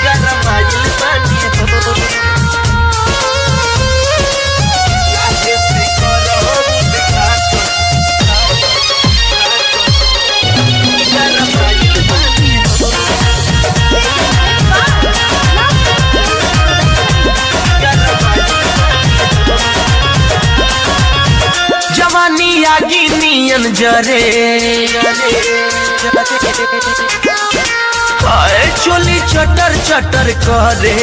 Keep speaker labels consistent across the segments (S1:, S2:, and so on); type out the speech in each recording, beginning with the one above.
S1: गरमाइल बानी हो लाहे से करहु उद्घाटन गरमाइल बानी हो जवानी आगी नियन जरे हाय चोली चटर चटर करे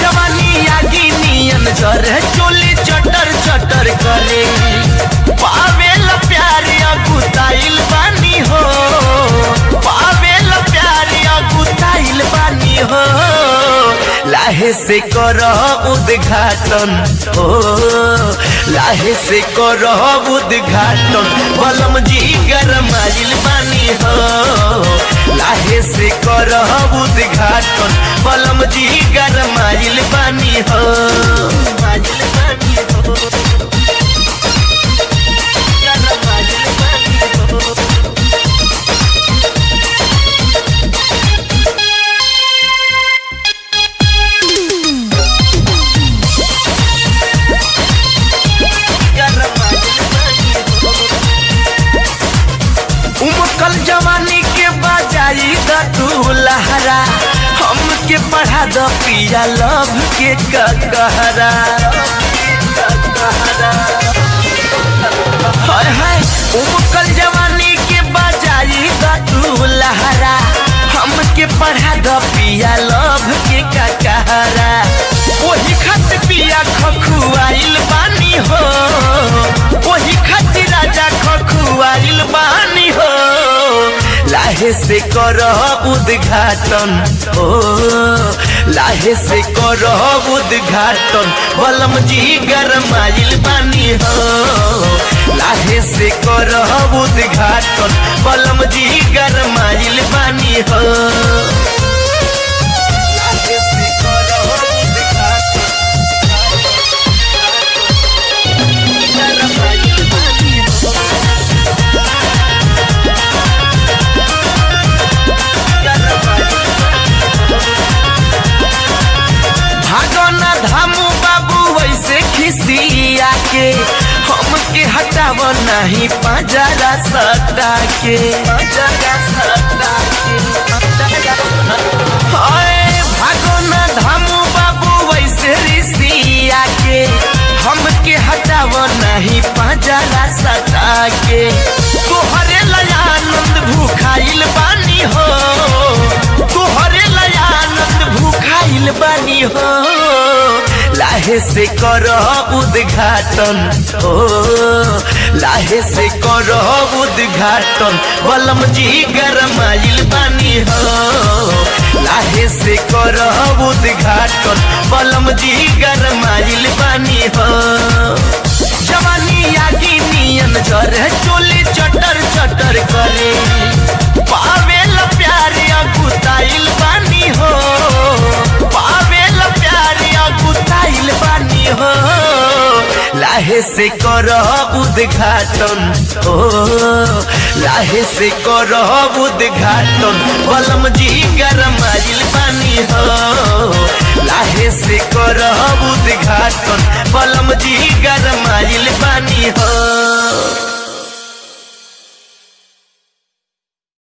S1: जवानी आगी नियन जरे चोली चटर चटर करे पावेल प्यार अगुताइल बानी हो पावेल प्यार अगुताइल बानी हो लाहे से करह उद्घाटन ओ लाहे से करह उद्घाटन बलम जी गरमाइल बानी हो लाहे से करह उद्घाटन बलम जी गरमाइल बानी हो गरमाइल बानी हो गरमाइल बानी हो उमकल जवानी के बजाई द तू लहरा हमके पढ़ा द पिया लव के कहरा हाय हाय उमकल जवानी के बजाई द तू लहरा हमके पढ़ा द पिया लव के कहरा वही खत पिया खखुआइल बानी हो वही खत राजा खखुआइल बानी हो लाहे से करह उद्घाटन ओ लाहे से करह उद्घाटन बलम जी गरमाइल बानी हो लाहे से करह उद्घाटन बलम जी गरमाइल बानी हो लाहे से करह उद्घाटन गरमाइल बानी हो भागना धामू बाबू वैसे खिसिया के हमके हटाव नहीं पंजरा सटा के भागना धामू बाबू वैसे रिसिया के हमके हटाव नहीं पंजरा सटा के तोहरे लयानंद भूखाइल बानी हो तोहरे लयानंद भूखाइल बानी हो लाहे से करह उद्घाटन ओ लाहे से करह उद्घाटन बलम जी गरमाइल बानी हो लाहे से करह उद्घाटन बलम जी गरमाइल बानी हो जवानी आगी नियन जरे चोली चटर चटर करे पावेल प्यार अगुताइल बानी हो पावेल प्यार अगुताइल बानी हो लाहे से करह उद्घाटन ओ लाहे से करह उद्घाटन बलम जी गरमाइल बानी हो लाहे से करह उद्घाटन बलम जी गरमाइल बानी हो